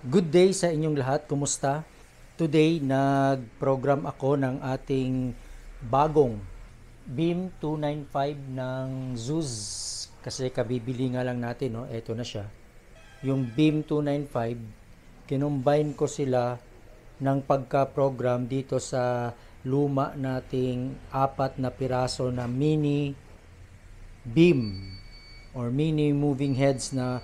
Good day sa inyong lahat. Kumusta? Today, nag-program ako ng ating bagong Beam 295 ng Zeus. Kasi kabibili nga lang natin, no? Ito na siya. Yung Beam 295, kinumbine ko sila ng pagka-program dito sa luma nating 4 na piraso na mini beam or mini moving heads na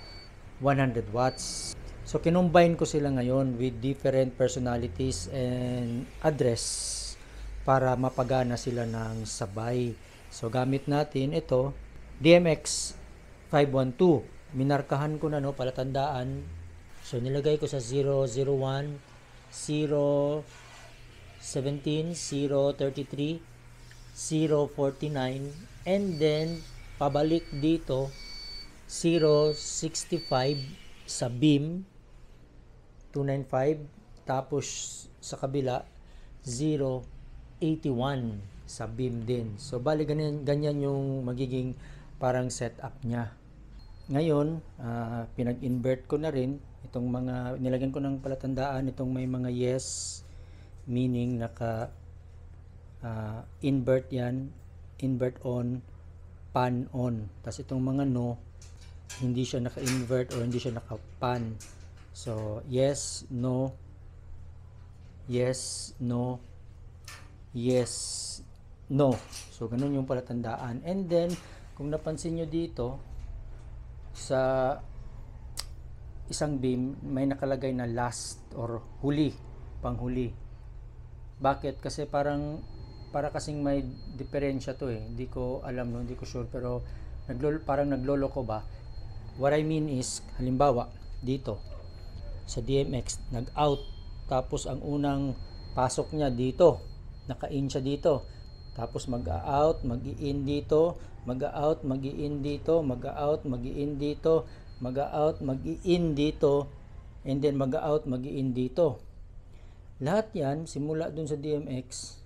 100 watts. So, kinumbine ko sila ngayon with different personalities and address para mapagana sila ng sabay. So, gamit natin ito, DMX 512. Minarkahan ko na, no, palatandaan. So, nilagay ko sa 001, 017, 033, 049, and then pabalik dito 065 sa beam 295, tapos sa kabila 081 sa beam din. So bali ganyan yung magiging parang setup niya. Ngayon, pinag-invert ko na rin itong mga, nilagyan ko ng palatandaan itong may mga yes, meaning naka invert yan, invert on, pan on. Tapos itong mga no, hindi siya naka-invert or hindi siya naka-pan. So, yes, no, yes, no, yes, no. So, ganun yung palatandaan. And then, kung napansin nyo dito, sa isang beam, may nakalagay na last or huli, panghuli. Bakit? Kasi para kasing may diferensya to eh. Hindi ko alam, no? Hindi ko sure. Pero, parang nagloloko ba? What I mean is, halimbawa, dito, sa DMX, nag-out, tapos ang unang pasok niya dito, naka-in siya dito, tapos mag-out, mag-i-in dito, mag-out, mag-i-in dito, mag-out, mag-i-in dito, mag-out, mag-i-in dito, and then mag-out, mag-i-in dito. Lahat yan, simula dun sa DMX,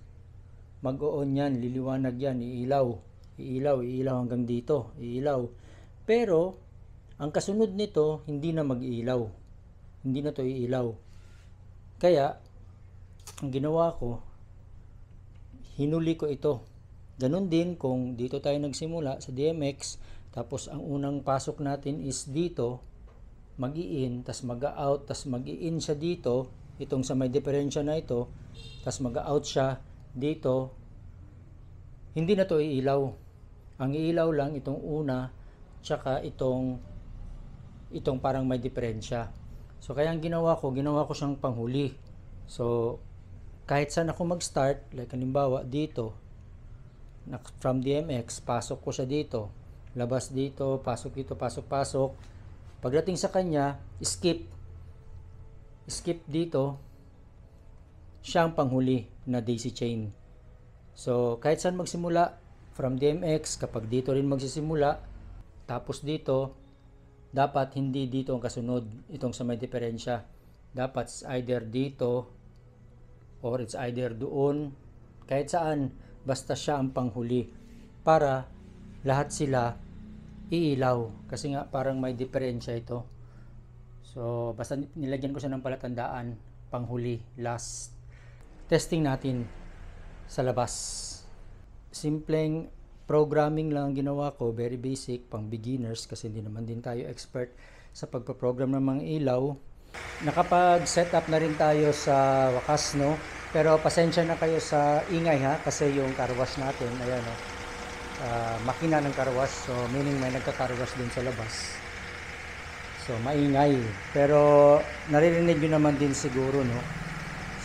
mag-on yan, liliwanag yan, iilaw, iilaw, iilaw hanggang dito, iilaw. Pero, ang kasunod nito, hindi na mag-iilaw. Hindi na to iilaw. Kaya, ang ginawa ko, hinuli ko ito. Ganun din kung dito tayo nagsimula sa DMX, tapos ang unang pasok natin is dito, mag-i-in, tas mag-out, tas mag-i-in siya dito, itong sa may diferensya na ito, tas mag-out siya dito, hindi na to iilaw. Ang iilaw lang itong una, tsaka itong parang may diferensya. So, kaya ang ginawa ko siyang panghuli. So, kahit saan ako mag-start, like halimbawa dito, from DMX, pasok ko siya dito, labas dito, pasok dito, pasok, pasok. Pagdating sa kanya, skip dito, siya ang panghuli na daisy chain. So, kahit saan magsimula, from DMX, kapag dito rin magsisimula, tapos dito, dapat hindi dito ang kasunod, itong sa may diferensya. Dapat either dito or it's either doon, kahit saan, basta siya ang panghuli para lahat sila iilaw, kasi nga parang may diferensya ito. So basta nilagyan ko siya ng palatandaan, panghuli, last. Testing natin sa labas. Simpleng programming lang ang ginawa ko, very basic, pang beginners kasi hindi naman din tayo expert sa pagpaprogram ng mga ilaw. Nakapag-setup na rin tayo sa wakas, no? Pero pasensya na kayo sa ingay ha, kasi yung car wash natin, ayan, no? Makina ng car wash, so meaning may nagka-car wash din sa labas. So maingay, pero naririnig nyo naman din siguro, no?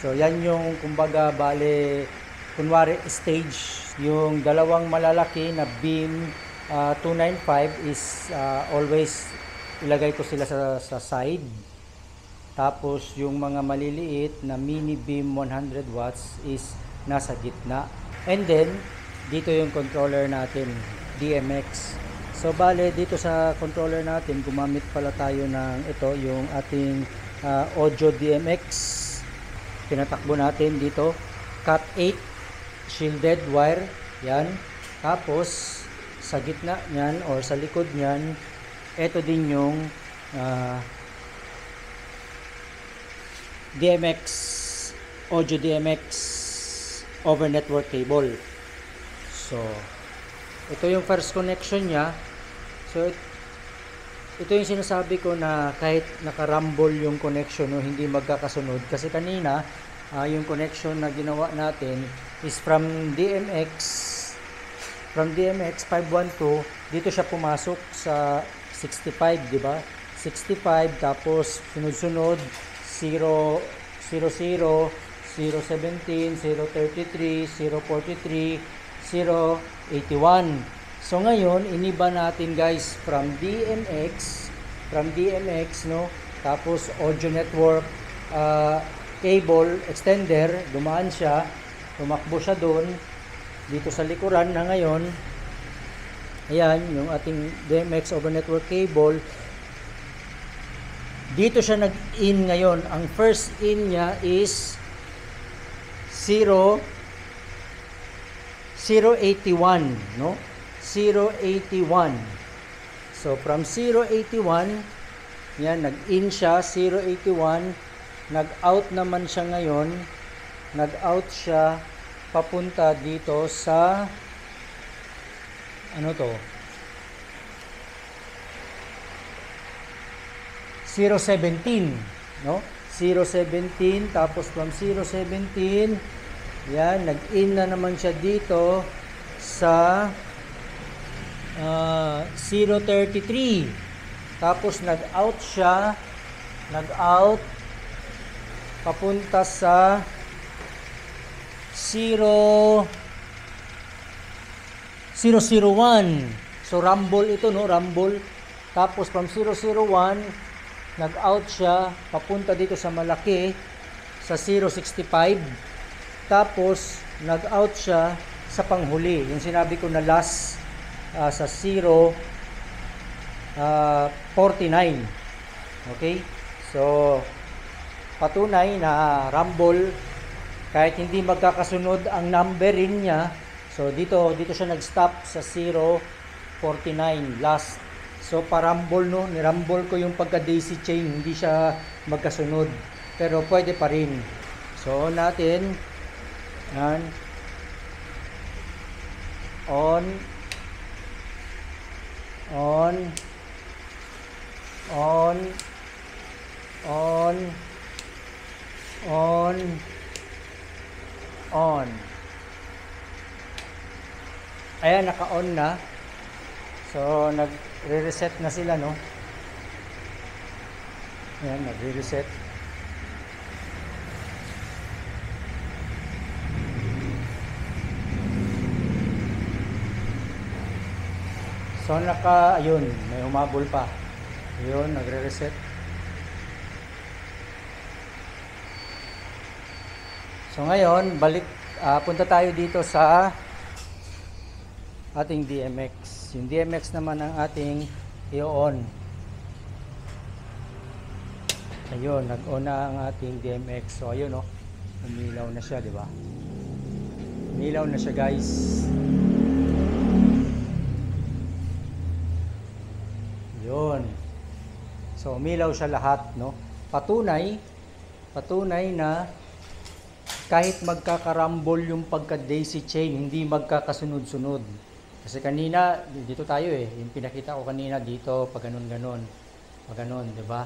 So yan yung kumbaga bale, kunwari stage, yung dalawang malalaki na beam 295 is always ilagay ko sila sa side. Tapos yung mga maliliit na mini beam 100 watts is nasa gitna. And then dito yung controller natin, DMX. So bale dito sa controller natin gumamit pala tayo ng ito, yung ating audio DMX. Pinatakbo natin dito, cat 8 shielded wire, yan. Tapos sa gitna niyan or sa likod niyan, ito din yung DMX, audio DMX over network cable. So ito yung first connection niya. So ito yung sinasabi ko na kahit nakarambol yung connection, no, hindi magkakasunod. Kasi kanina, yung connection na ginawa natin is from DMX 512, dito siya pumasok sa 65, di ba? 65, tapos sunod-sunod 0, 00, 017, 033, 043, 081. So ngayon, iniba natin guys from DMX, no? Tapos audio network cable extender, dumaan siya, tumakbo siya doon dito sa likuran na ngayon. Ayan, yung ating DMX over network cable. Dito siya nag-in ngayon. Ang first in niya is 081, no? 081. So from 081, yan, nag-in siya 081, nag-out naman siya ngayon. Nag-out siya papunta dito sa ano to? 017, no? 017, tapos from 017, yan, nag-in na naman siya dito sa 033. Tapos nag-out siya, nag-out papunta sa 001. So rumble ito, no, rumble. Tapos from 001, nag-out siya papunta dito sa malaki sa 065. Tapos nag-out siya sa panghuli, yung sinabi ko na last, sa 049. Okay? So patunay na rumble kahit hindi magkakasunod ang numbering niya. So dito siya nag-stop sa 049 last. So parambol, no, nirambol ko yung pagka daisy chain, hindi siya magkasunod, pero pwede pa rin. So on natin, yan, on, ayan, naka-on na. So nagre-reset na sila, no? Ayan, nagre-reset. So ayun, may humabol pa. Ayun, nagre-reset. So ngayon, punta tayo dito sa ating DMX. Yung DMX naman ang ating i-on. Ayun, nag-on na ang ating DMX. So ayun, oh, umilaw na siya, di ba? Umilaw na siya, guys. Yun. So umilaw siya lahat, no? Patunay na kahit magkakarambol yung pagka daisy chain, hindi magkakasunod-sunod. Kasi kanina dito tayo, yung pinakita ko kanina dito, pag ganun, pag ganun, 'di ba?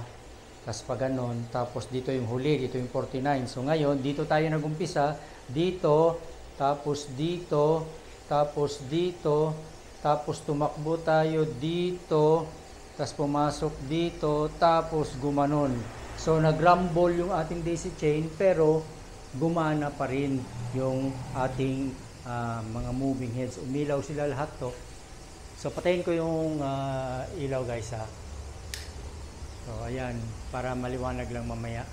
Tapos pag ganun, tapos dito yung huli, dito yung 49. So ngayon, dito tayo nagumpisa, dito, tapos dito, tapos dito, tapos tumakbo tayo dito, tapos pumasok dito, tapos gumanon. So nagrumble yung ating daisy chain, pero gumana pa rin yung ating mga moving heads. Umilaw sila lahat to. So patayin ko yung ilaw, guys, ha. So ayan, para maliwanag lang mamaya.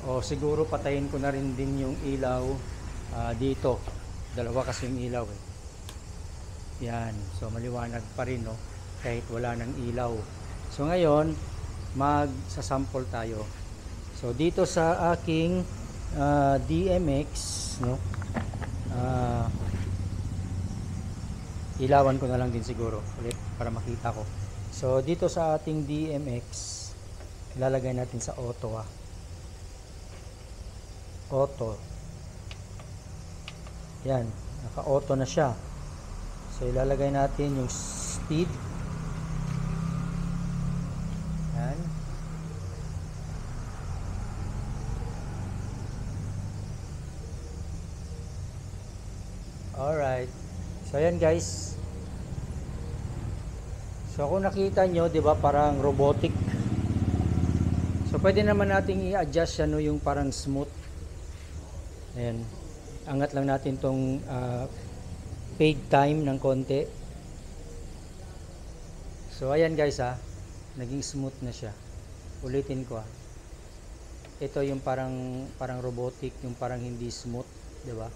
O siguro patayin ko na rin din yung ilaw dito. Dalawa kasi yung ilaw, eh. Yan, so maliwanag pa rin, no, kahit wala ng ilaw. So ngayon, magsasample tayo. So dito sa aking DMX, no, ilawan ko na lang din siguro ulit para makita ko. So dito sa ating DMX, ilalagay natin sa auto, auto. Yan, naka-auto na siya. So ilalagay natin yung speed. Yan. Alright. So ayan guys. So kung nakita nyo, 'di ba, parang robotic. So pwede naman nating i-adjust ano yung parang smooth. Ayan. Angat lang natin tong fade time ng konti. So ayan guys naging smooth na siya. Ulitin ko Ito yung parang robotic, yung parang hindi smooth, 'di ba?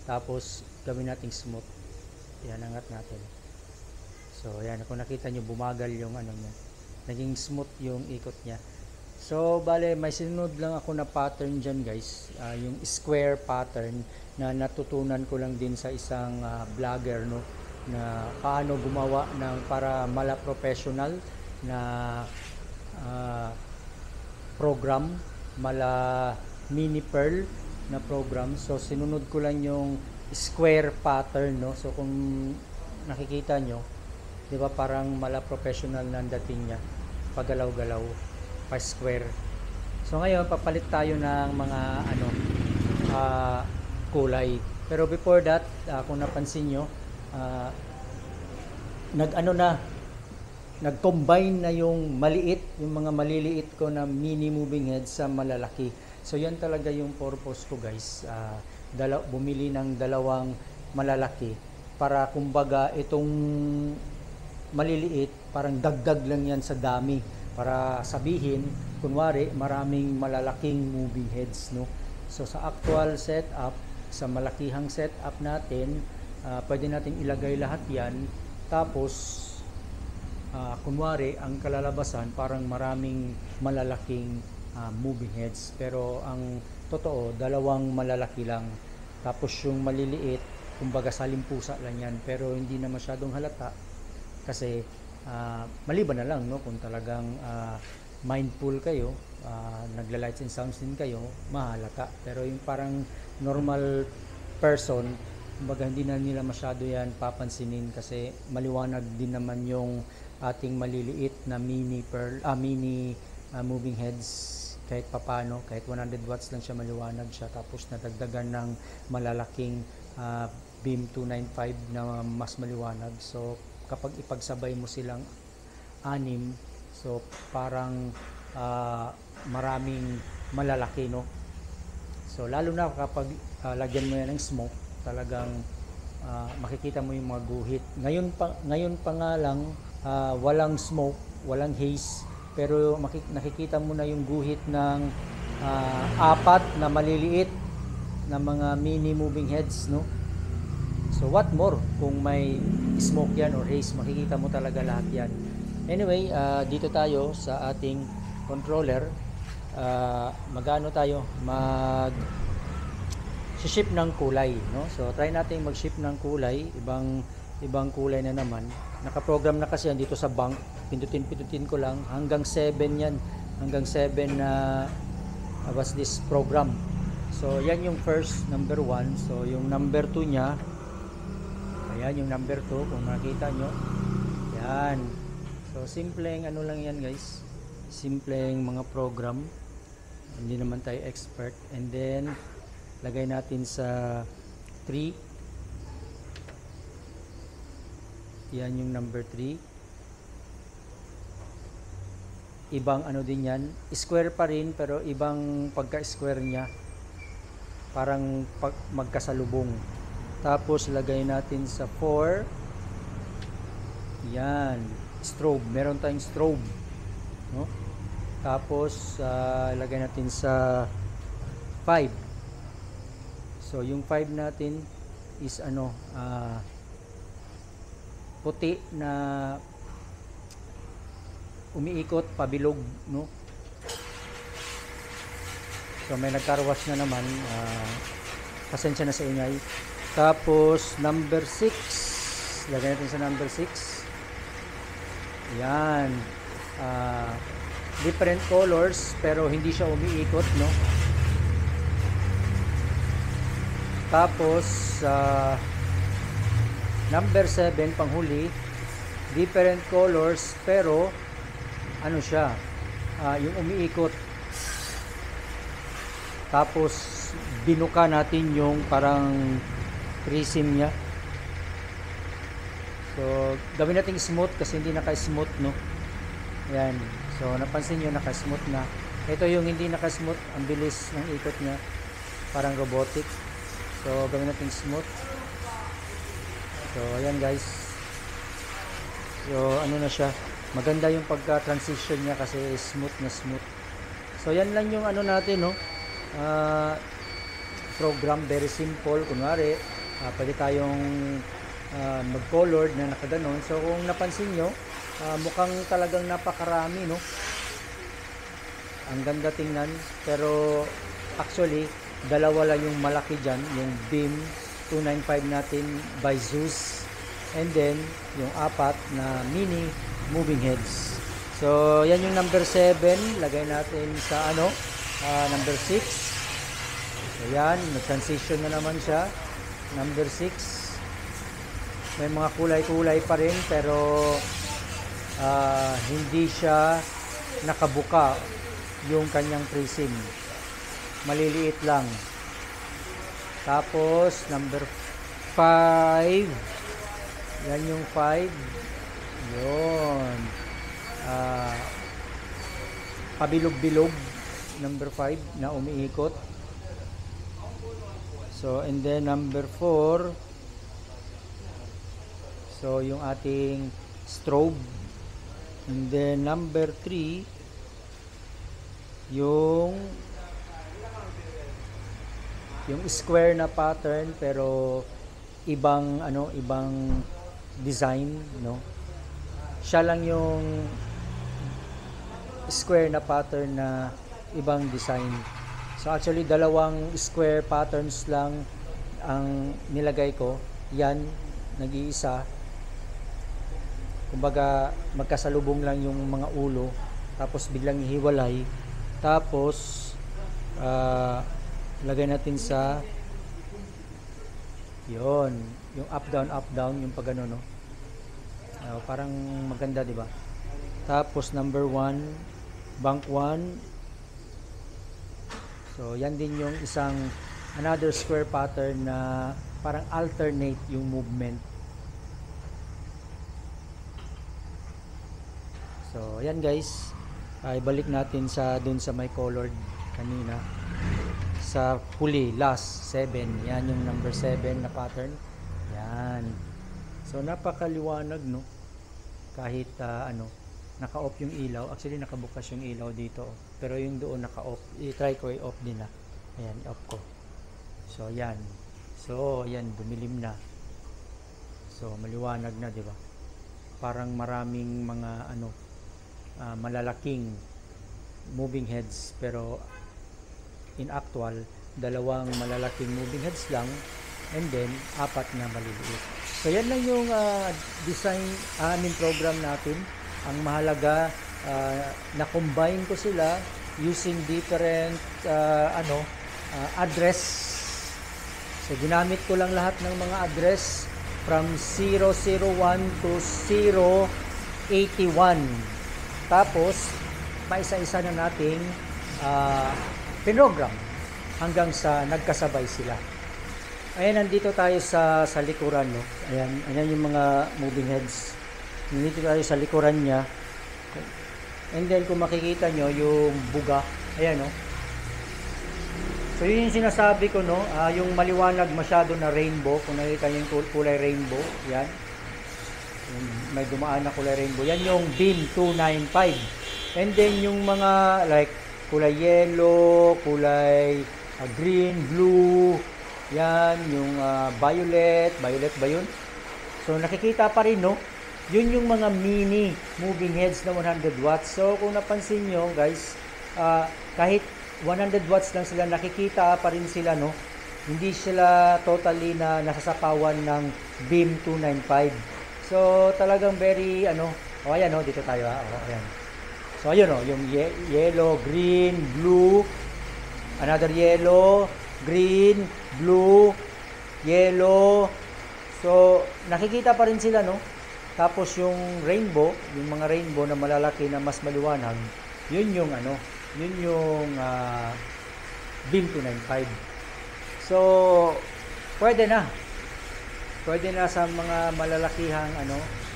Tapos gawin nating smooth. Yan, angat natin. So ayan, kung nakita nyo, bumagal yung ano niya. Naging smooth yung ikot niya. So bale, may sinunod lang ako na pattern dyan guys, yung square pattern na natutunan ko lang din sa isang vlogger, no, na paano gumawa ng para mala professional na program, mala mini pearl na program. So sinunod ko lang yung square pattern, no. So kung nakikita nyo, 'di ba, parang mala professional na dating niya, pagalaw-galaw, pa square. So ngayon papalit tayo ng mga kulay. Pero before that, kung napansin nyo, nag-combine na yung mga maliliit ko na mini moving heads sa malalaki. So yan talaga yung purpose ko guys. Bumili ng dalawang malalaki para kumbaga itong maliliit parang dagdag lang yan sa dami, para sabihin kunwari maraming malalaking moving heads, no. So sa actual setup, sa malakihang setup natin, pwede natin ilagay lahat yan, tapos kunwari ang kalalabasan parang maraming malalaking moving heads, pero ang totoo dalawang malalaki lang, tapos yung maliliit kumbaga salimpusa lang yan, pero hindi na masyadong halata kasi maliban na lang, no, kung talagang mindful kayo, nagla-lights and sounds din kayo, mahalata. Pero yung parang normal person, kumbaga hindi na nila masyado yan papansinin kasi maliwanag din naman yung ating maliliit na mini moving heads kahit papano, kahit 100 watts lang siya, maliwanag siya, tapos nadagdagan ng malalaking beam 295 na mas maliwanag. So kapag ipagsabay mo silang anim, so parang maraming malalaki, no. So lalo na kapag lagyan mo yan ng smoke, talagang makikita mo yung mga guhit. Ngayon pa nga lang, walang smoke, walang haze, pero nakikita mo na yung guhit ng apat na maliliit na mga mini moving heads, no. So what more kung may smoke yan or haze, makikita mo talaga lahat yan. Anyway, dito tayo sa ating controller. Mag-ano tayo? Mag-ship ng kulay, no? So try natin mag-ship ng kulay, ibang kulay na naman. Naka-program na kasi yan dito sa bank. Pindutin ko lang hanggang 7 yan. Hanggang 7 na was this program. So yan yung first, number 1. So yung number 2 niya, ayan yung number 2 kung makita nyo. Yan. So simpleng ano lang yan guys, simpleng mga program, hindi naman tayo expert. And then lagay natin sa 3, yan yung number 3. Ibang ano din yan, square pa rin pero ibang pagka-square nya, parang magkasalubong. Tapos lagay natin sa 4, yan, strobe, meron tayong strobe, no? Tapos lagay natin sa 5. So yung 5 natin is puti na umiikot pabilog, no. So may nagkarwas na naman, pasensya na sa ingay. Tapos number 6, lagay natin sa number 6. Yan, different colors pero hindi siya umiikot, no. Tapos number 7 panghuli, different colors pero ano siya, yung umiikot. Tapos binuka natin yung parang prism niya. So gawin natin smooth kasi hindi naka-smooth, no. Ayan. So napansin nyo naka-smooth na. Ito yung hindi naka-smooth, ang bilis ng ikot niya, parang robotic. So gawin natin smooth. So ayan guys. So ano na siya, maganda yung pagka-transition niya kasi smooth na smooth. So yan lang yung ano natin, no. Program, very simple. Kunwari pwede tayong mag-colored na nakaganon. So kung napansin nyo, mukhang talagang napakarami, no. Ang ganda tingnan, pero actually dalawa lang yung malaki dyan, yung beam 295 natin by Zeus, and then yung 4 na mini moving heads. So yan yung number 7, lagay natin sa ano, number 6. So yan, nag-transition na naman siya. Number 6, may mga kulay-kulay pa rin, pero hindi siya nakabuka yung kanyang prism, maliliit lang. Tapos number 5, yan yung 5, yun, pabilog-bilog, number 5 na umiikot. So and then number 4, so yung ating strobe. And then number 3, yung square na pattern pero ibang ano, ibang design, no. Siya lang yung square na pattern na ibang design. So actually dalawang square patterns lang ang nilagay ko. Yan, nag-iisa. Kumbaga magkasalubong lang yung mga ulo, tapos biglang hiwalay. Tapos lagay natin sa yon, yung up down yung pag ano, no. Parang maganda, di ba? Tapos number 1, bank 1. So yan din yung isang another square pattern na parang alternate yung movement. So yan guys, ibalik natin sa dun sa may colored kanina, sa huli, last 7. Yan yung number 7 na pattern. Yan. So napakaliwanag, no, kahit ano, naka-off yung ilaw. Actually nakabukas yung ilaw dito, pero yung doon naka-off. I-try ko i-off din na. Ayan, i-off ko. So yan. So yan, dumilim na. So maliwanag na, di ba? Parang maraming mga ano, malalaking moving heads, pero in actual dalawang malalaking moving heads lang, and then 4 na maliliit. So yan lang yung design program natin. Ang mahalaga, na-combine ko sila using different address. So ginamit ko lang lahat ng mga address from 001 to 081. Tapos paisa-isa na nating pinogram hanggang sa nagkasabay sila. Ayan, nandito tayo sa likuran, no. Ayan yung mga moving heads. Nandito tayo sa likuran niya. And then kung makikita nyo yung buga, ayan, no. So yun yung sinasabi ko, no, yung maliwanag masyado na rainbow. Kung nakita nyo yung kulay rainbow, yan, may dumaan na kulay rainbow, yan yung beam 295. And then yung mga like kulay yellow, kulay green, blue, yan yung violet ba yun? So nakikita pa rin, no, yun yung mga mini moving heads na 100 watts. So kung napansin nyo guys, kahit 100 watts lang sila, nakikita pa rin sila, no. Hindi sila totally na nasasapawan ng beam 295. So talagang very ano, ayan, no, dito tayo ayan. So ayun, no, yung yellow, green, blue, another yellow, green, blue, yellow. So, nakikita pa rin sila, no? Tapos yung rainbow, yung mga rainbow na malalaki na mas maliwanag, yun yung beam 295. So, pwede na. Pwede na sa mga malalakihang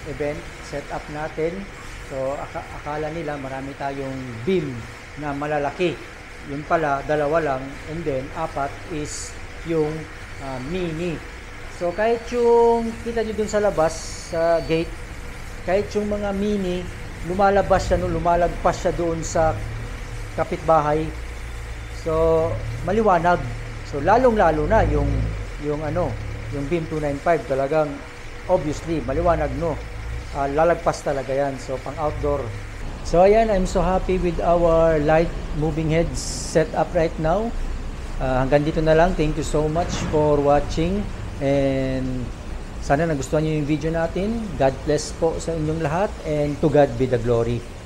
event, set up natin. So, akala nila marami tayong beam na malalaki. Yun pala, dalawa lang. And then, apat is yung mini. So, kahit yung, kita nyo dun sa labas, sa gate, kahit yung mga mini, lumalabas siya, lumalagpas siya doon sa kapitbahay. So, maliwanag. So, lalong-lalo na yung beam 295 talagang obviously maliwanag, no. Lalagpas talaga yan. So, pang outdoor. So, ayan, I'm so happy with our light moving heads set up right now. Hanggang dito na lang. Thank you so much for watching. And sana nagustuhan niyo yung video natin. God bless po sa inyong lahat. And to God be the glory.